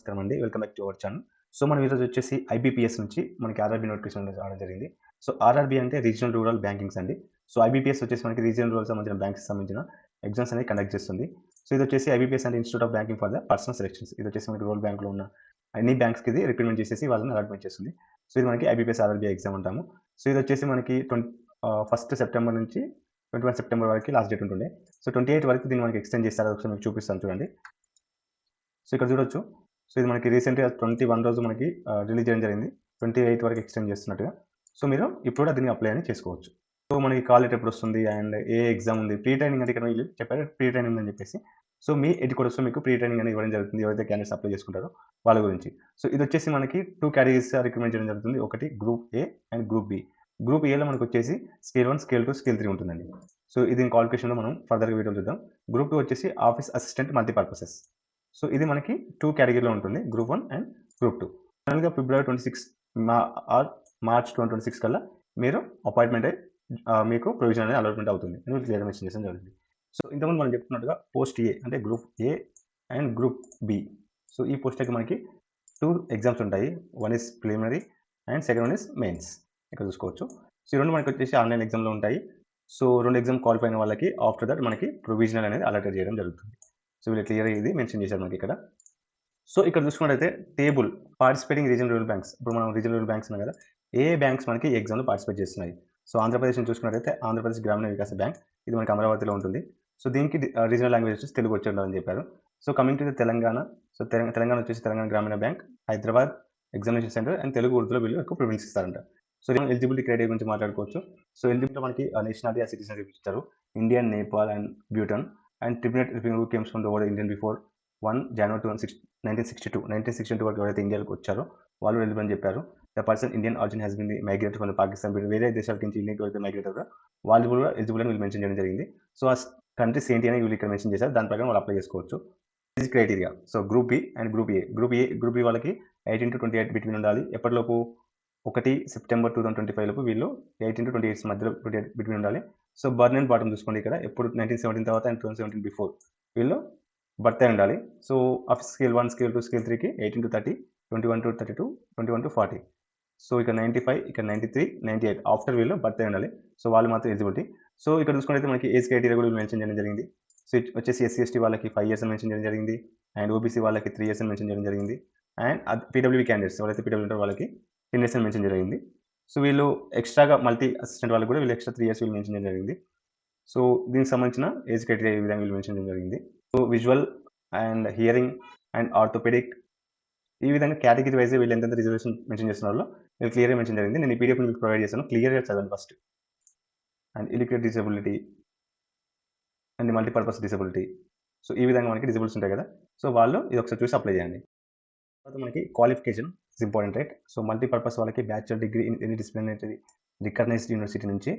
నమస్కారం అండి. Welcome back to our channel. So, మనం ఈరోజు వచ్చేసి ఐబీపీఎస్ నుంచి మనకి ఆర్ఆర్‌బీ నోటిఫికేషన్ అనేది రావడం జరిగింది. సో, ఆర్ఆర్‌బీ అంటే రీజినల్ రూరల్ బ్యాంకింగ్స్ అండి. సో, ఐబీపీఎస్ వచ్చేసి మనకి రీజినల్ రూరల్ సంబంధించిన బ్యాంక్స్‌కి సంబంధించిన ఎగ్జామ్స్ అనేది కండక్ట్ చేస్తుంది. సో, ఇది వచ్చేసి ఐబీపీఎస్ అంటే institute of banking for the personal selections. ఇది వచ్చేసి మనకి రూరల్ బ్యాంక్‌లో ఉన్న అన్ని బ్యాంక్స్‌కి ఇది రిక్రూట్‌మెంట్ చేసేసి వాళ్ళని అలాట్‌మెంట్ చేస్తుంది. సో, ఇది మనకి ఐబీపీఎస్ ఆర్ఆర్‌బీ ఎగ్జామ్ అంటాము. సో, ఇది వచ్చేసి మనకి 1 సెప్టెంబర్ నుంచి 21 సెప్టెంబర్ వరకు లాస్ట్ డేట్ ఉంటుండే. సో, 28 వరకు దీన్ని మనకి ఎక్స్టెండ్ చేస్తారు. అదొకసారి మీకు చూపిస్తాను చూడండి. సో, ఇక్కడ చూడొచ్చు. సో, ఇది మనకి రీసెంట్‌గా 21 రోజు మనకి రిలీజ్ చేయడం జరిగింది. 28 వరకు ఎక్స్టెండ్ చేస్తున్నట్టుగా. సో, మీరు ఇప్పుడు కూడా దీన్ని అప్లై అని చేసుకోవచ్చు. సో, మనకి కాల్ లెటర్ ఎప్పుడొస్తుంది అండ్ ఏ ఎగ్జామ్ ఉంది. ప్రీ ట్రైనింగ్ అంటే ఇక్కడ వీళ్ళు చెప్పారు ప్రీ ట్రైనింగ్ ఉందని చెప్పేసి. సో, మీ ఎడ్యుకోర్స్‌లో మీకు ప్రీ ట్రైనింగ్ అనేది ఇవ్వడం జరుగుతుంది. ఎవరైతే క్యాండిడేట్స్ అప్లై చేసుకుంటారో వాళ్ళ గురించి. సో, ఇదొచ్చేసి మనకి 2 కేటగిరీస్‌గా రిక్రూట్‌మెంట్ చేయడం జరుగుతుంది. ఒకటి group A and group B. Group ఏలో మనకొచ్చేసి స్కేల్ 1, స్కేల్ 2, స్కేల్ 3 ఉంటుందండి. సో, దీని క్వాలిఫికేషన్‌లో మనం ఫర్దర్‌గా వీడియోలో చూద్దాం. గ్రూప్ 2 వచ్చేసి ఆఫీస్ అసిస్టెంట్ మల్టీపర్పసెస్. సో, ఇది మనకి 2 కేటగిరీలో ఉంటుంది. Group 1 and group 2. ఫైనల్‌గా ఫిబ్రవరి 26 ఆర్ మార్చ్ 2026 కల్లా మీరు అపాయింట్‌మెంట్ అయ్యి మీకు ప్రొవిజన్ అనేది అలాట్‌మెంట్ అవుతుంది అని క్లియర్‌గా మెన్షన్ చేయడం జరిగింది. సో, ఇంతకుముందు మనం చెప్పుకున్నట్టుగా పోస్ట్ ఏ అంటే group A and group B. So, ఈ పోస్ట్‌లకి మనకి 2 ఎగ్జామ్స్ ఉంటాయి. One is preliminary and second one is mains. ఇక్కడ చూసుకోవచ్చు. సో, ఈ 2 మనకొచ్చేసి ఆన్‌లైన్ ఎగ్జామ్‌లో ఉంటాయి. సో, 2 ఎగ్జామ్ క్వాలిఫై అయిన వాళ్ళకి ఆఫ్టర్ దట్ మనకి ప్రొవిజనల్ అనేది అలాట్ చేయడం జరుగుతుంది. సో, వీళ్ళు క్లియర్‌గా ఇది మెన్షన్ చేశారు మనకిక్కడ. సో, ఇక్కడ చూసుకున్నట్టయితే table participating regional rural banks. ఇప్పుడు మనం రీజియనల్ రూరల్ బ్యాంక్స్ ఉన్నాయి కదా! ఏ బ్యాంక్స్ మనకి ఈ ఎగ్జామ్‌లో పార్టిసిపేట్ చేస్తున్నాయి. సో, ఆంధ్రప్రదేశ్‌ని చూసుకున్నట్టయితే ఆంధ్రప్రదేశ్ గ్రామీణ వికాస బ్యాంక్. ఇది మనకి అమరావతిలో ఉంటుంది. సో, దీనికి రీజినల్ లాంగ్వేజ్ వచ్చేసి తెలుగు వచ్చి ఉండాలని చెప్పారు. So, coming to the Telangana. So, Telangana వచ్చేసి తెలంగాణ గ్రామీణ bank, Hyderabad examination centre and Telugu, ఉర్దూలో వీళ్ళు ఎక్కువ ప్రిఫరెన్స్ ఇస్తారంట. సో, ఎలిజిబిలిటీ క్రైటీరియా గురించి మాట్లాడుకోవచ్చు. సో, ఎలిజిబిలిటీలో మనకి నేషనాలిటీ, సిటిజన్‌షిప్ ఇచ్చారు. Indian, Nepal and Bhutan and tribunal review came from the world Indian before 1 January 1962 వరకు ఎవరైతే ఇండియాకి వచ్చారో వాళ్ళు ఎలిజిబుల్ అని చెప్పారు. The person Indian origin has been migrated from Pakistan. వేరే దేశాల నుంచి ఇండియాకి ఎవరైతే మైగ్రేట్ అయ్యారో వాళ్ళు కూడా ఎలిజిబుల్ అని వీళ్ళు మెన్షన్ చేయడం జరిగింది. సో, ఆ కంట్రీస్ ఏంటి అని వీళ్ళు ఇక్కడ మెన్షన్ చేశారు. దాని ప్రకారం వాళ్ళు అప్లై చేసుకోవచ్చు. Age criteria. So, group B and group A. Group B వాళ్ళకి 18-28 బిట్వీన్ ఉండాలి. ఎప్పటిలోపు 1 సెప్టెంబర్ 2025 లోపు వీళ్ళు 18-28 మధ్యలో 28 బిట్వీన్ ఉండాలి. సో, బర్న్ అండ్ బాటమ్ చూసుకోండి ఇక్కడ. ఎప్పుడు 1917 తర్వాత అండ్ 2017 బిఫోర్ వీళ్ళు బర్త్ అయి ఉండాలి. సో, స్కేల్ 1, స్కేల్ 2, స్కేల్ 3కి 18-30, 21-32, 21-40. సో, ఇక్కడ 95, ఇక్కడ 93, 98 ఆఫ్టర్ వీళ్ళు బర్త్ అయి ఉండాలి. సో, వాళ్ళు మాత్రం ఎలిజిబిలిటీ. సో, ఇక్కడ చూసుకున్నట్లయితే మనకి ఏజ్ క్రైటీరియా కూడా మెన్షన్ చేయడం జరిగింది. సో, వచ్చేసి ఎస్సీ, ఎస్టీ వాళ్ళకి 5 ఇయర్స్ అని మెన్షన్ చేయడం జరిగింది. అండ్ ఓబీసీ వాళ్ళకి 3 ఇయర్స్ అని మెన్షన్ చేయడం జరిగింది. అండ్ పీడబ్ల్యూబీ క్యాండిడేట్స్ ఎవరైతే పీడబ్ల్యూ ఉంటారో వాళ్ళకి 10 ఇయర్స్ అని మెన్షన్ జరిగింది. సో, వీళ్ళు ఎక్స్ట్రాగా మల్టీ అసిస్టెంట్ వాళ్ళకి కూడా వీళ్ళు ఎక్స్ట్రా 3 ఇయర్స్ వీళ్ళు మెన్షన్ చేయడం జరిగింది. సో, దీనికి సంబంధించిన ఏజ్ క్రైటీరియా ఈ విధంగా వీళ్ళు మెన్షన్ చేయడం జరిగింది. So, visual and hearing and orthopaedic ఈ విధంగా కేటగిరీ వైస్ వీళ్ళు ఎంతెంత రిజర్వేషన్ మెన్షన్ చేస్తున్నారో వీళ్ళు క్లియర్‌గా మెన్షన్ జరిగింది. నేను ఈ పీడీఎఫ్ మీకు ప్రొవైడ్ చేశాను. క్లియర్‌గా చదవండి first. And illiquid disability and multipurpose disability. So, ఈ విధంగా మనకి డిజబుల్స్ ఉంటాయి కదా! సో, వాళ్ళు ఇది ఒకసారి చూసి అప్లై చేయండి. తర్వాత మనకి qualification is important right. So, multipurpose వాళ్ళకి bachelor degree in any disciplinary recognised university నుంచి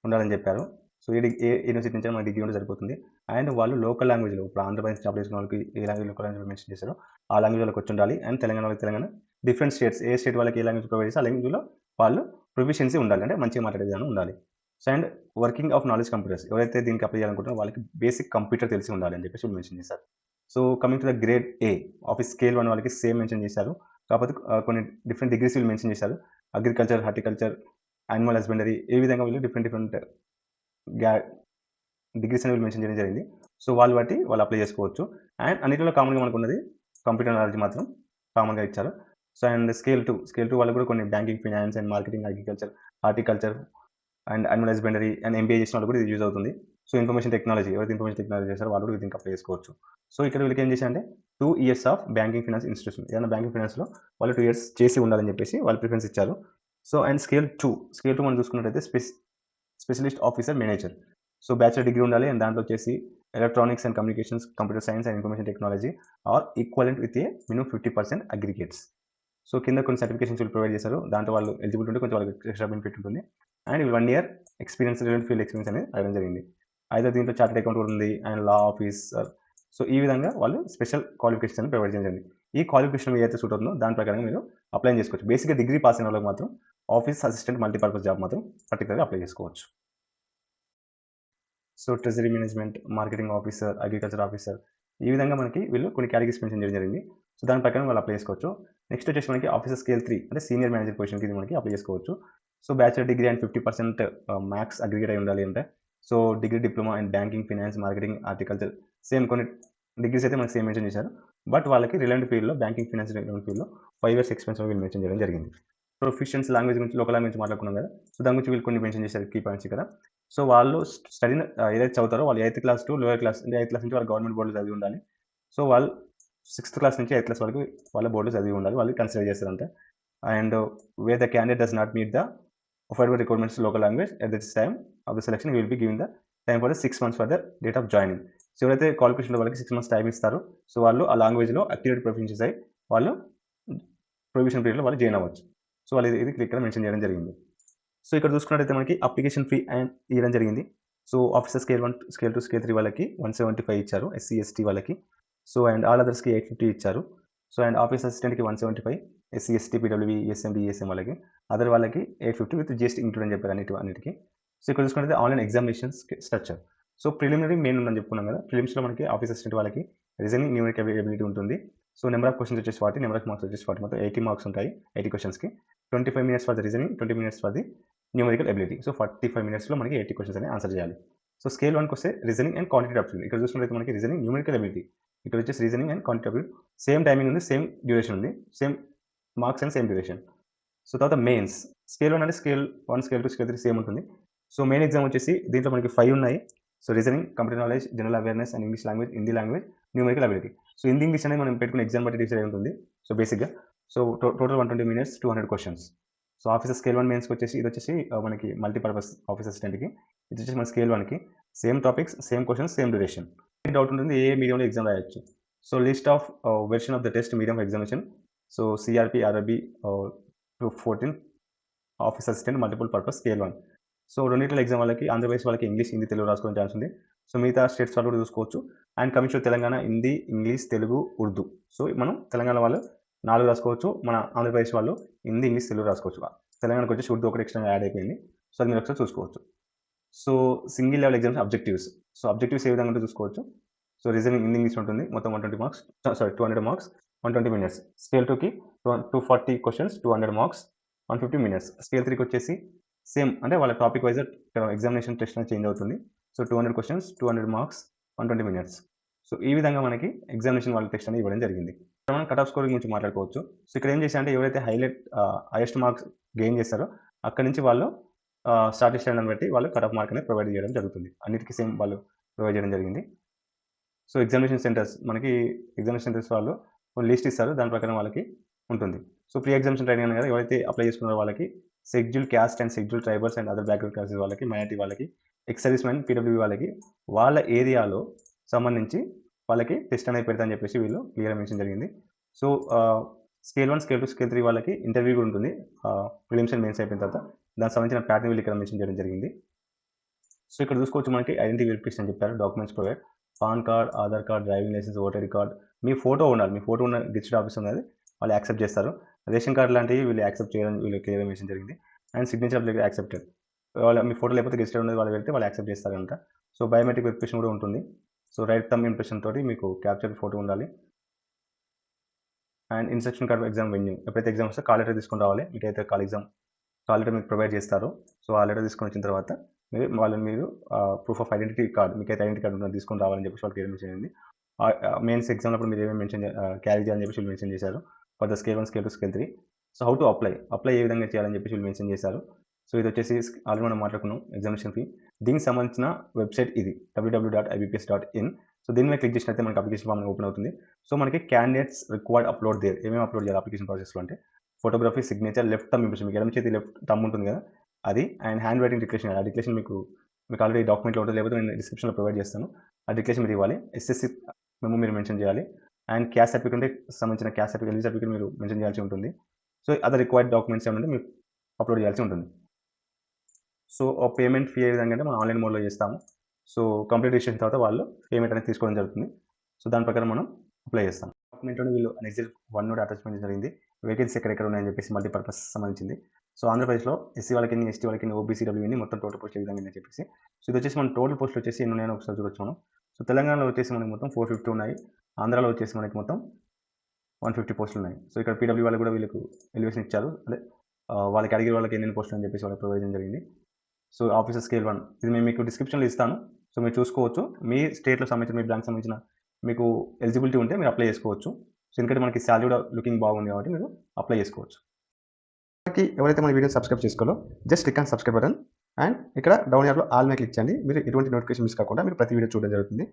ఉండాలని చెప్పారు. సో, ఏ యూనివర్సిటీ నుంచి మనకి డిగ్రీ ఉంటే సరిపోతుంది. అండ్ వాళ్ళు లోకల్ లాంగ్వేజ్‌లో ఇప్పుడు ఆంధ్రప్రదేశ్ జాబ్ చేసుకున్న వాళ్ళకి ఏ లాంగ్వేజ్ లోకల్ లాంగ్వేజ్ మెన్షన్ చేశారో ఆ లాంగ్వేజ్ వాళ్ళకి వచ్చి ఉండాలి. అండ్ తెలంగాణ వాళ్ళకి తెలంగాణ, డిఫరెంట్ స్టేట్స్ ఏ స్టేట్ వాళ్ళకి ఏ లాంగ్వేజ్ ప్రొవైడ్ చేస్తే ఆ లాంగ్వేజ్‌లో వాళ్ళు ప్రొఫిషియన్సీ ఉండాలి. అంటే మంచిగా మాట్లాడే విధానం ఉండాలి. So, and working of knowledge computers ఎవరైతే దీనికి అప్లై చేయాలనుకుంటున్నారో వాళ్ళకి బేసిక్ కంప్యూటర్ తెలిసి ఉండాలి అని చెప్పేసి మెన్షన్ చేశారు. So, coming to the grade A of scale 1 వాళ్ళకి సేమ్ మెన్షన్ చేశారు. కాకపోతే కొన్ని డిఫరెంట్ డిగ్రీస్ వీళ్ళు మెన్షన్ చేశారు. అగ్రికల్చర్, హార్టికల్చర్, యానిమల్ హస్బెండరీ ఈ విధంగా వీళ్ళు డిఫరెంట్ గ్యా డిగ్రీస్ అనేవి మెన్షన్ చేయడం జరిగింది. సో, వాళ్ళు అప్లై చేసుకోవచ్చు. అండ్ అన్నిటిలో కామన్‌గా మనకున్నది కంప్యూటర్ నాలెడ్జ్ మాత్రం కామన్‌గా ఇచ్చారు. సో, అండ్ స్కేల్ 2 వాళ్ళకి కూడా కొన్ని banking, finance and marketing, agriculture, horticulture and animal husbandry and MBA చేసిన వాళ్ళు కూడా ఇది యూజ్ అవుతుంది. సో, ఇన్ఫర్మేషన్ టెక్నాలజీ ఎవరైతే ఇన్ఫర్మేషన్ టెక్నాలజీ చేస్తారో వాళ్ళు కూడా దీనికి అప్లై చేసుకోవచ్చు. సో, ఇక్కడ వీళ్ళకి ఏం చేశారంటే 2 years of banking finance institution ఏదైనా బ్యాంకింగ్ ఫైనాన్స్‌లో వాళ్ళు 2 ఇయర్స్ చేసి ఉండాలని చెప్పేసి వాళ్ళు ప్రిఫరెన్స్ ఇచ్చారు. సో, అండ్ స్కేల్ 2 మనం చూసుకున్నట్టయితే specialist officer manager. So, bachelor degree ఉండాలి. అండ్ దాంట్లో వచ్చేసి electronics and communications, computer science and information technology are equivalent with minimum 50% aggregates. So, కింద కొన్ని సర్టిఫికేషన్స్ వీళ్ళు ప్రొవైడ్ చేశారు. దాంట్లో వాళ్ళు ఎలిజిబిలిటీ ఉంటే కొంచెం వాళ్ళకి ఎక్స్ట్రా బెనిఫిట్ ఉంటుంది. And 1 year experience relevant field experience అనేది అడగడం జరిగింది. అయితే దీంట్లో చార్టర్డ్ అకౌంట్ కూడా ఉంది అండ్ లా ఆఫీసర్. సో, ఈ విధంగా వాళ్ళు స్పెషల్ క్వాలిఫికేషన్ ప్రొవైడ్ చేయడం జరిగింది. ఈ క్వాలిఫికేషన్ ఏదైతే సూట్ అవుతుందో దాని ప్రకారంగా మీరు అప్లై చేసుకోవచ్చు. బేసిక్‌గా డిగ్రీ పాస్ అయిన వాళ్ళకి మాత్రం ఆఫీస్ అసిస్టెంట్ మల్టీపర్పస్ జాబ్ మాత్రం పర్టిక్యులర్‌గా అప్లై చేసుకోవచ్చు. So, treasury management, marketing officer, agriculture officer ఈ విధంగా మనకి వీళ్ళు కొన్ని కేటగిరీస్ మెన్షన్ చేయడం జరిగింది. సో దాని ప్రకారం వాళ్ళు అప్లై చేసుకోవచ్చు. నెక్స్ట్ వచ్చేసి మనకి ఆఫీసర్ స్కేల్ 3 అంటే సీనియర్ మేనేజర్ పొజిషన్కి ఇది మనకి అప్లై చేసుకోవచ్చు. So bachelor degree and 50% maths aggregate అయి ఉండాలి అంటే. So degree diploma and banking, finance, marketing, horticulture same కొన్ని డిగ్రీస్ అయితే మనకి సేమ్ మెన్షన్ చేశారు. బట్ వాళ్ళకి రిలవెంట్ ఫీల్డ్లో బ్యాంకింగ్, ఫినాన్స్ రిలవెంట్ ఫీల్డ్లో 5 years ఎక్స్పీరియన్స్ వీళ్ళు మెన్షన్ చేయడం జరిగింది. ప్రొఫిషియన్స్ లాంగ్వేజ్ గురించి, లోకల్ లాంగ్వేజ్ మాట్లాడుకున్నాం కదా. సో దాని గురించి వీళ్ళు కొన్ని మెన్షన్ చేశారు కీ పాయింట్స్ ఇక్కడ. సో వాళ్ళు స్టడీని ఏదైతే చదువుతారో వాళ్ళు 8th class to lower class, అంటే 8th క్లాస్ నుంచి వాళ్ళు గవర్నమెంట్ బోర్డులో చదివి ఉండాలి. సో వాళ్ళు 6th క్లాస్ నుంచి 8th క్లాస్ వరకు వాళ్ళ బోర్డులో చదివి ఉండాలి. వాళ్ళు కన్సిడర్ చేస్తారంట. And where the candidate does not meet the offered requirements local language at this time of the selection, he will be given the time for the 6 months for the date of joining. So ఎవరైతే qualification వాళ్ళకి 6 months time ఇస్తారో, so వాళ్ళు ఆ లాంగ్వేజ్లో accurate proficiency అయ్యి వాళ్ళు provision పీరియడ్లో వాళ్ళు జాయిన్ అవ్వచ్చు. సో వాళ్ళు ఇది క్లిక్గా మెన్షన్ చేయడం జరిగింది. సో ఇక్కడ చూసుకున్నట్టయితే మనకి అప్లికేషన్ ఫీ అండ్ ఇవ్వడం జరిగింది. So officer scale 1, scale 2, scale 3 వాళ్ళకి 175 ఇచ్చారు, ఎస్సీ ఎస్టీ వాళ్ళకి. సో అండ్ ఆల్ అదర్స్కి 850 ఇచ్చారు. సో అండ్ ఆఫీస్ అసిస్టెంట్కి 175, SC ST, PWB, ESM, ESM వాళ్ళకి, అదర్ వాళ్ళకి 850 విత్ జిఎస్టీ ఇంక్లూడ్ అని చెప్పారు అన్నిటికీ. సో ఇక్కడ చూసుకుంటే online examinations structure. So preliminary main ఉందని చెప్పుకున్నాం కదా. ప్రిలిమ్స్లో మనకి ఆఫీస్ అసిస్టెంట్ వాళ్ళకి రీజనింగ్, న్యూమరికల్ ఎబిలిటీ ఉంటుంది. సో నెంబర్ ఆఫ్ క్వశ్చన్స్ వచ్చేసి 40, నెంబర్ ఆఫ్ మార్క్స్ వచ్చేసి 40, మొత్తం 80 మార్క్స్ ఉంటాయి 80 క్వశ్చన్స్కి. 25 minutes for the reasoning, 20 minutes for the numerical ability. So 45 minutesలో మనకి 80 క్వశ్చన్స్ అని ఆన్సర్ చేయాలి. సో స్కేల్ 1కి వస్తే రీజనింగ్ అండ్ క్వాంటిటీ ఆప్షన్. ఇక్కడ చూసుకుంటే మనకి రీజనింగ్, న్యూమరికల్ ఎబిలిటీ. ఇక్కడ వచ్చేసి reasoning and quantity ability same timing ఉంది, సేమ్ డ్యూరేషన్ ఉంది, same marks and same duration. So తర్వాత మెయిన్స్. స్కేల్ 1 అంటే స్కేల్ 1, స్కేల్ 2, స్కేల్ 3 సేమ్ ఉంటుంది. సో మెయిన్ ఎగ్జామ్ వచ్చేసి దీంట్లో మనకి 5 ఉన్నాయి. So reasoning, computer knowledge, general awareness and English language, Hindi language, numerical ability. So Hindi, English అనేది మనం పెట్టుకునే ఎగ్జామ్ బట్టి డిసైడ్ అయి ఉంటుంది. సో బేసిక్గా so total 120 minutes, 200 questions. So officer scale 1 మెయిన్స్కి వచ్చేసి ఇది వచ్చేసి మనకి మల్టీపర్పస్ ఆఫీస్ అసిస్టెంట్కి. ఇది వచ్చేసి మన స్కేల్ 1కి same topics, same questions, same duration. Doubt ఉంటుంది ఏ మీడియంలో ఎగ్జామ్ రాయొచ్చు. So list of version of the test medium examination. So CRP, RRB 14 office assistant multiple purpose scale 1. So రెండింటిలో ఎగ్జామ్ వాళ్ళకి ఆంధ్రప్రదేశ్ వాళ్ళకి ఇంగ్లీష్, హిందీ, తెలుగు రాసుకోవడం ఛాన్స్ ఉంది. సో మిగతా స్టేట్స్ వాళ్ళు కూడా చూసుకోవచ్చు. And coming to Telangana, Hindi, English, Telugu, Urdu. So మనం తెలంగాణ వాళ్ళు 4 రాసుకోవచ్చు, మన ఆంధ్రప్రదేశ్ వాళ్ళు హిందీ, ఇంగ్లీష్, తెలుగు రాసుకోవచ్చు. తెలంగాణకు వచ్చేసి ఉర్దూ ఒకటి ఎక్స్ట్రా యాడ్ అయిపోయింది. సో అది మీరు ఒకసారి చూసుకోవచ్చు. So single level exams objectives. So objectives ఏ విధంగా ఉంటే చూసుకోవచ్చు. సో రీజనింగ్, హిందీ, ఇంగ్లీష్ ఉంటుంది, మొత్తం 120 మార్క్స్, 200 మార్క్స్, 120 minutes. స్కేల్ 2కి 240 క్వశ్చన్స్, 200 మార్క్స్, 150 minutes. స్కేల్ 3కి వచ్చేసి సేమ్, అంటే వాళ్ళ టాపిక్ వైజ్ ఎగ్జామినేషన్ టెస్ట్ అనేది చేంజ్ అవుతుంది. So 200 questions, 200 marks, 120 minutes. So ఈ విధంగా మనకి ఎగ్జామినేషన్ వాళ్ళ టెస్ట్ అనేది ఇవ్వడం జరిగింది. మనం కట్ ఆఫ్ స్కోరింగ్ గురించి మాట్లాడుకోవచ్చు. సో ఇక్కడ ఏం చేశారంటే ఎవరైతే హైయెస్ట్ మార్క్స్ గెయిన్ చేస్తారో అక్కడి నుంచి వాళ్ళు స్టార్ట్ స్టాండర్డ్ బట్టి వాళ్ళు కట్ ఆఫ్ మార్క్ అనేది ప్రొవైడ్ చేయడం జరుగుతుంది. అన్నిటికీ సేమ్ వాళ్ళు ప్రొవైడ్ చేయడం జరిగింది. సో ఎగ్జామినేషన్ సెంటర్స్ మనకి ఎగ్జామినేషన్ సెంటర్స్ వాళ్ళు లిస్ట్ ఇస్తారు, దాని ప్రకారం వాళ్ళకి ఉంటుంది. సో ప్రీ ఎగ్జామినేషన్ ట్రైనింగ్ అనేది ఎవరైతే అప్లై చేసుకున్నారో వాళ్ళకి schedule caste and schedule tribals and other background classes వాళ్ళకి, మైనారిటీ వాళ్ళకి, ఎక్స్ సర్వీస్ మ్యాన్, పీడబ్ల్యూబీ వాళ్ళకి వాళ్ళ ఏరియాలో సంబంధించి వాళ్ళకి టెస్ట్ అనేది పెడతా అని చెప్పేసి వీళ్ళు క్లియర్గా మెన్షన్ జరిగింది. సో స్కేల్ 1, స్కేల్ 2, స్కేల్ 3 వాళ్ళకి ఇంటర్వ్యూ కూడా ఉంటుంది ప్రిలిమ్స్ అండ్ మెయిన్స్ అయిపోయిన తర్వాత. దానికి సంబంధించిన ప్యాటర్న్ వీళ్ళు ఇక్కడ మెన్షన్ చేయడం జరిగింది. సో ఇక్కడ చూసుకోవచ్చు మనకి ఐడెంటిటీ వెరిఫికేషన్ అని చెప్పారు. Documents provide PAN card, Aadhaar card, driving licence, voter record, మీ ఫోటో ఉండాలి. మీ ఫోటో ఉన్న డిజిటల్ ఆఫీస్ ఉన్నది వాళ్ళు యాక్సెప్ట్ చేస్తారు. రేషన్ కార్డ్ లాంటివి వీళ్ళు యాక్సెప్ట్ చేయడం వీళ్ళు క్లియర్గా మెన్షన్ జరిగింది. And signature apply accepted. వాళ్ళ మీ ఫోటో లేకపోతే గెస్టెడ్ ఉన్నది వాళ్ళు వెళ్తే వాళ్ళు యాక్సెప్ట్ చేస్తారంట. సో బయోమెట్రిక్ వెరిఫికేషన్ కూడా ఉంటుంది. సో రైట్ థంబ్ ఇంప్రెషన్ తోటి మీకు క్యాప్చర్ ఫోటో ఉండాలి. And instruction card exam venue. ఎప్పుడైతే ఎగ్జామ్ వస్తే కాల్ లెటర్ తీసుకొని రావాలి. మీకైతే కాల్ లెటర్ మీకు ప్రొవైడ్ చేస్తారో, సో ఆ లెటర్ తీసుకొని వచ్చిన తర్వాత మీరు ప్రూఫ్ ఆఫ్ ఐడెంటిటీ కార్డ్, మీకైతే ఐడెంటిటీ కార్డ్ ఉన్నది తీసుకొని రావాలని చెప్పేసి వాళ్ళకి క్లియర్ మెన్షన్ అయింది. మెయిన్స్ ఎగ్జామ్ అప్పుడు మీరు ఏమేమి క్యారీ చేయాలని చెప్పేసి వీళ్ళు మెన్షన్ చేశారు for the scale 1, scale 2, scale 3. So how to apply ఏ విధంగా చేయాలని చెప్పేసి వీళ్ళు మెన్షన్ చేశారు. సో ఇది వచ్చేసి ఆల్రెడీ మనం మాట్లాడుకున్నాం ఎగ్జామినేషన్ ఫీ. దీనికి సంబంధించిన వెబ్సైట్ ఇది www.ibps.in. సో దీని మీద క్లిక్ చేసినట్టే మనకి అప్లికేషన్ ఫామ్ ఓపెన్ అవుతుంది. సో మనకి క్యాండిడేట్స్ రిక్వైర్డ్ అప్లోడ్ దేర్. ఏమేమి అప్లోడ్ చేయాలి అప్లికేషన్ ప్రాసెస్లో అంటే photography, signature, left thumb impression, మీకు ఎడమ చేతి లెఫ్ట్ థంబ్ ఉంటుంది కదా అది, అండ్ హ్యాండ్ రైటింగ్ డిక్లరేషన్. ఆ డిక్లరేషన్ మీకు ఆల్రెడీ డాక్యుమెంట్లో ఉంటుంది, లేకపోతే నేను డిస్క్రిప్షన్లో ప్రొవైడ్ చేస్తాను. ఆ డిక్లరేషన్ మీరు ఇవ్వాలి. ఎస్ఎస్సి మేము మీరు మెన్షన్ చేయాలి. అండ్ క్యాస్ట్ సర్టిఫికేట్ ఉంటే సంబంధించిన క్యాస్ట్ సర్టిఫికేట్, సర్టిఫికేట్ మీరు మెన్షన్ చేయాల్సి ఉంటుంది. సో అదర్ రిక్వైర్డ్ డాక్యుమెంట్స్ ఏమంటే మీరు అప్లోడ్ చేయాల్సి ఉంటుంది. సో పేమెంట్ ఫీ ఏ విధంగా అంటే మనం ఆన్లైన్ మోడ్లో చేస్తాము. సో కంప్లీట్ చేసిన తర్వాత వాళ్ళు పేమెంట్ అనేది తీసుకోవడం జరుగుతుంది. సో దాని ప్రకారం మనం అప్లై చేస్తాం. డాక్యుమెంట్లో వీళ్ళు నెక్స్ట్ 1 నోట్ అటాచ్మెంట్ జరిగింది. వేకెన్సీ ఎక్కడెక్కడ ఉన్నాయని చెప్పేసి మల్టీపర్పస్ సంబంధించింది. సో ఆంధ్రప్రదేశ్లో ఎస్సీ వాళ్ళకి, ఎస్టీ వాళ్ళకి, ఓబీసీ, డబ్ల్యూని మొత్తం టోటల్ పోస్ట్ ఏ విధంగా అని చెప్పేసి. సో ఇది వచ్చేసి మన టోటల్ పోస్టులు వచ్చేసి ఎన్ని ఉన్నాయని ఒకసారి చూడొచ్చు మనం. సో తెలంగాణలో వచ్చేసి మనకి మొత్తం 450 ఉన్నాయి. ఆంధ్రాలో వచ్చేసి మనకి మొత్తం 150 పోస్టులు ఉన్నాయి. సో ఇక్కడ పీడబ్ల్యూ వాళ్ళు కూడా వీళ్ళకు ఎలివేషన్ ఇచ్చారు. అదే వాళ్ళకి అడిగిన వాళ్ళకి ఎన్ని పోస్టులు అని చెప్పేసి వాళ్ళకి ప్రొవైడ్ చేయడం జరిగింది. సో ఆఫీసర్ స్కేల్ 1 ఇది నేను మీకు డిస్క్రిప్షన్లో ఇస్తాను. సో మీరు చూసుకోవచ్చు. మీ స్టేట్లో సంబంధించిన మీ బ్రాంచ్కి సంబంధించిన మీకు ఎలిజిబిలిటీ ఉంటే మీరు అప్లై చేసుకోవచ్చు. సో ఎందుకంటే మనకి శాలరీ కూడా లుకింగ్ బాగుంది కాబట్టి మీరు అప్లై చేసుకోవచ్చు. ఎవరైతే మన వీడియో సబ్స్క్రైబ్ చేసుకోవాలో just click on subscribe button and ఇక్కడ డౌన్ యాప్లో ఆల్ మీద క్లిక్ చేయండి. మీరు ఎటువంటి నోటిఫికేషన్ మిస్ కాకుండా మీరు ప్రతి వీడియో చూడడం జరుగుతుంది.